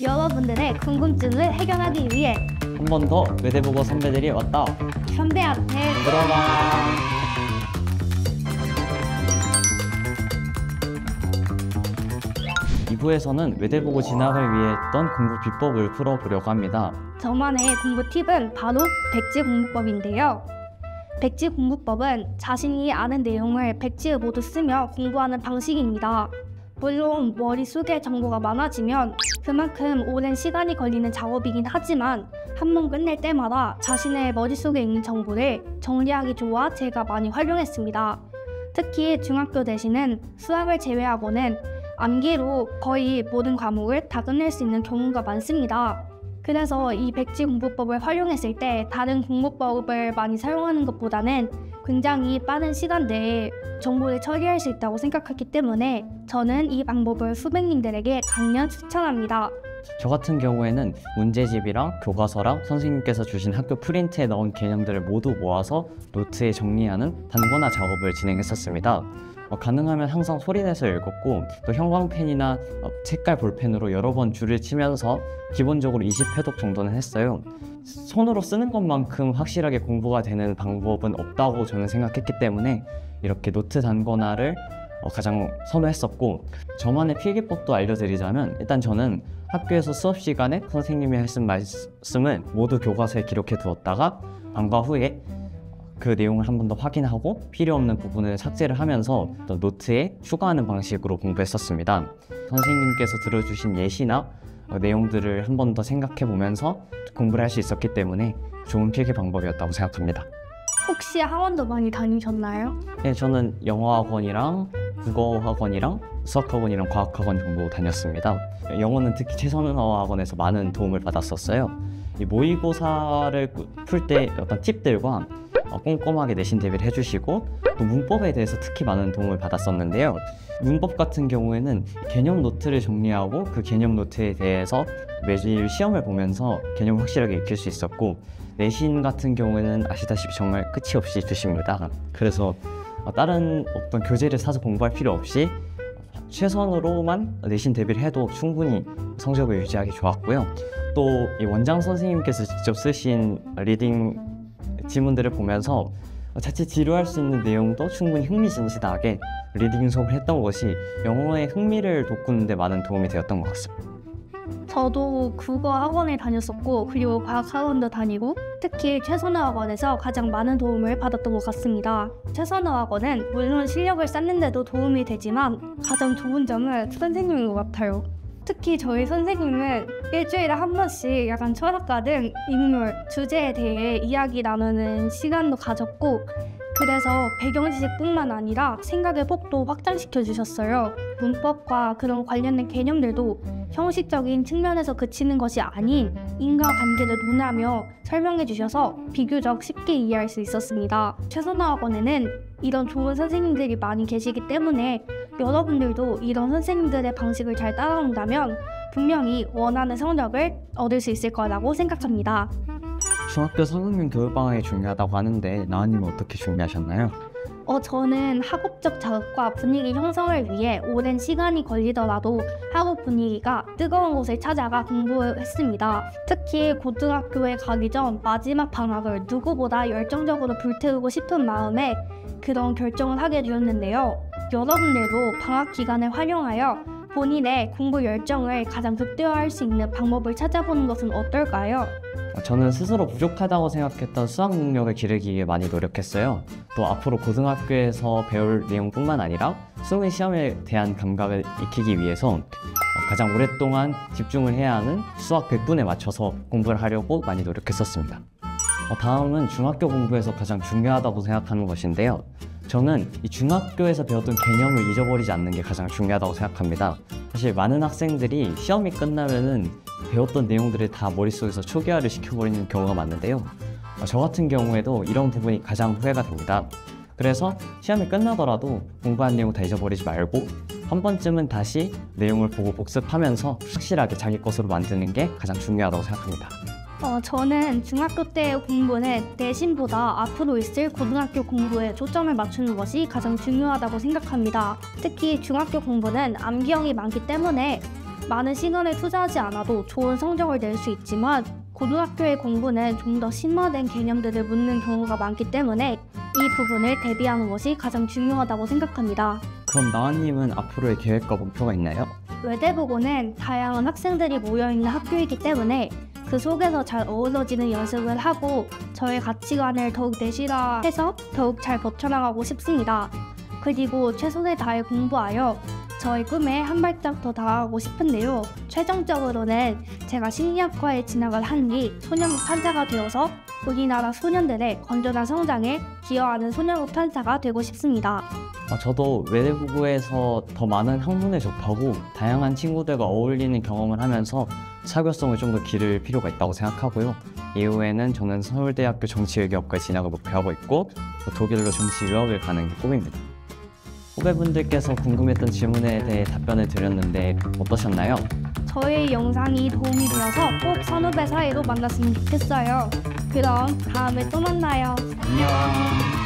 여러분들의 궁금증을 해결하기 위해 한 번 더 외대보고 선배들이 왔다. 선배한테 들어가. 2부에서는 외대보고 진학을 위해 했던 공부 비법을 풀어보려고 합니다. 저만의 공부 팁은 바로 백지 공부법인데요. 백지 공부법은 자신이 아는 내용을 백지에 모두 쓰며 공부하는 방식입니다. 물론 머릿속에 정보가 많아지면 그만큼 오랜 시간이 걸리는 작업이긴 하지만 한 번 끝낼 때마다 자신의 머릿속에 있는 정보를 정리하기 좋아 제가 많이 활용했습니다. 특히 중학교 대신은 수학을 제외하고는 암기로 거의 모든 과목을 다 끝낼 수 있는 경우가 많습니다. 그래서 이 백지 공부법을 활용했을 때 다른 공부법을 많이 사용하는 것보다는 굉장히 빠른 시간 내에 정보를 처리할 수 있다고 생각했기 때문에 저는 이 방법을 수백님들에게 강력 추천합니다. 저 같은 경우에는 문제집이랑 교과서랑 선생님께서 주신 학교 프린트에 넣은 개념들을 모두 모아서 노트에 정리하는 단권화 작업을 진행했었습니다. 가능하면 항상 소리내서 읽었고 또 형광펜이나 색깔 볼펜으로 여러 번 줄을 치면서 기본적으로 20회독 정도는 했어요. 손으로 쓰는 것만큼 확실하게 공부가 되는 방법은 없다고 저는 생각했기 때문에 이렇게 노트 단권화를 가장 선호했었고, 저만의 필기법도 알려드리자면 일단 저는 학교에서 수업 시간에 선생님이 하신 말씀을 모두 교과서에 기록해 두었다가 방과 후에 그 내용을 한 번 더 확인하고 필요 없는 부분을 삭제를 하면서 또 노트에 추가하는 방식으로 공부했었습니다. 선생님께서 들어주신 예시나 내용들을 한 번 더 생각해 보면서 공부를 할 수 있었기 때문에 좋은 필기 방법이었다고 생각합니다. 혹시 학원도 많이 다니셨나요? 네, 저는 영어학원이랑 국어학원이랑 수학학원이랑 과학학원 정도 다녔습니다. 영어는 특히 최선화학원에서 많은 도움을 받았었어요. 이 모의고사를 풀 때 어떤 팁들과 꼼꼼하게 내신 대비를 해주시고 또 문법에 대해서 특히 많은 도움을 받았었는데요. 문법 같은 경우에는 개념 노트를 정리하고 그 개념 노트에 대해서 매일 시험을 보면서 개념을 확실하게 익힐 수 있었고, 내신 같은 경우에는 아시다시피 정말 끝이 없이 주십니다. 그래서 다른 어떤 교재를 사서 공부할 필요 없이 최선으로만 내신 대비를 해도 충분히 성적을 유지하기 좋았고요. 또 이 원장 선생님께서 직접 쓰신 리딩 지문들을 보면서 자칫 지루할 수 있는 내용도 충분히 흥미진진하게 리딩 수업을 했던 것이 영어의 흥미를 돋구는 데 많은 도움이 되었던 것 같습니다. 저도 국어 학원에 다녔었고 그리고 과학 학원도 다니고 특히 최선화 학원에서 가장 많은 도움을 받았던 것 같습니다. 최선화 학원은 물론 실력을 쌓는 데도 도움이 되지만 가장 좋은 점은 선생님인 것 같아요. 특히 저희 선생님은 일주일에 한 번씩 약간 철학과 등 인물, 주제에 대해 이야기 나누는 시간도 가졌고, 그래서 배경지식뿐만 아니라 생각의 폭도 확장시켜 주셨어요. 문법과 그런 관련된 개념들도 형식적인 측면에서 그치는 것이 아닌 인과관계를 논하며 설명해 주셔서 비교적 쉽게 이해할 수 있었습니다. 최선화 학원에는 이런 좋은 선생님들이 많이 계시기 때문에 여러분들도 이런 선생님들의 방식을 잘 따라온다면 분명히 원하는 성적을 얻을 수 있을 거라고 생각합니다. 중학교 3학년 겨울방학이 중요하다고 하는데 나은님은 어떻게 준비하셨나요? 저는 학업적 자극과 분위기 형성을 위해 오랜 시간이 걸리더라도 학업 분위기가 뜨거운 곳을 찾아가 공부했습니다. 특히 고등학교에 가기 전 마지막 방학을 누구보다 열정적으로 불태우고 싶은 마음에 그런 결정을 하게 되었는데요. 여러분들도 방학 기간을 활용하여 본인의 공부 열정을 가장 극대화할 수 있는 방법을 찾아보는 것은 어떨까요? 저는 스스로 부족하다고 생각했던 수학 능력을 기르기 위해 많이 노력했어요. 또 앞으로 고등학교에서 배울 내용뿐만 아니라 수능 시험에 대한 감각을 익히기 위해서 가장 오랫동안 집중을 해야 하는 수학 100분에 맞춰서 공부를 하려고 많이 노력했었습니다. 다음은 중학교 공부에서 가장 중요하다고 생각하는 것인데요. 저는 이 중학교에서 배웠던 개념을 잊어버리지 않는 게 가장 중요하다고 생각합니다. 사실 많은 학생들이 시험이 끝나면은 배웠던 내용들을 다 머릿속에서 초기화를 시켜버리는 경우가 많은데요. 저 같은 경우에도 이런 부분이 가장 후회가 됩니다. 그래서 시험이 끝나더라도 공부한 내용 다 잊어버리지 말고 한 번쯤은 다시 내용을 보고 복습하면서 확실하게 자기 것으로 만드는 게 가장 중요하다고 생각합니다. 저는 중학교 때 공부는 내신보다 앞으로 있을 고등학교 공부에 초점을 맞추는 것이 가장 중요하다고 생각합니다. 특히 중학교 공부는 암기형이 많기 때문에 많은 시간을 투자하지 않아도 좋은 성적을 낼 수 있지만 고등학교의 공부는 좀 더 심화된 개념들을 묻는 경우가 많기 때문에 이 부분을 대비하는 것이 가장 중요하다고 생각합니다. 그럼 나은님은 앞으로의 계획과 목표가 있나요? 외대보고는 다양한 학생들이 모여있는 학교이기 때문에 그 속에서 잘 어우러지는 연습을 하고 저의 가치관을 더욱 내실화해서 더욱 잘 버텨나가고 싶습니다. 그리고 최선을 다해 공부하여 저의 꿈에 한 발짝 더 다가가고 싶은데요. 최종적으로는 제가 심리학과에 진학을 한 뒤 소년국 탄자가 되어서 우리나라 소년들의 건전한 성장에 기여하는 소년국 탄자가 되고 싶습니다. 저도 외대부고에서 더 많은 학문을 접하고 다양한 친구들과 어울리는 경험을 하면서 사교성을 좀 더 기를 필요가 있다고 생각하고요. 이후에는 저는 서울대학교 정치외교학과에 진학을 목표하고 있고 독일로 정치 유학을 가는 게 꿈입니다. 후배분들께서 궁금했던 질문에 대해 답변을 드렸는데 어떠셨나요? 저희 영상이 도움이 되어서 꼭 선후배 사이로 만났으면 좋겠어요. 그럼 다음에 또 만나요. 안녕.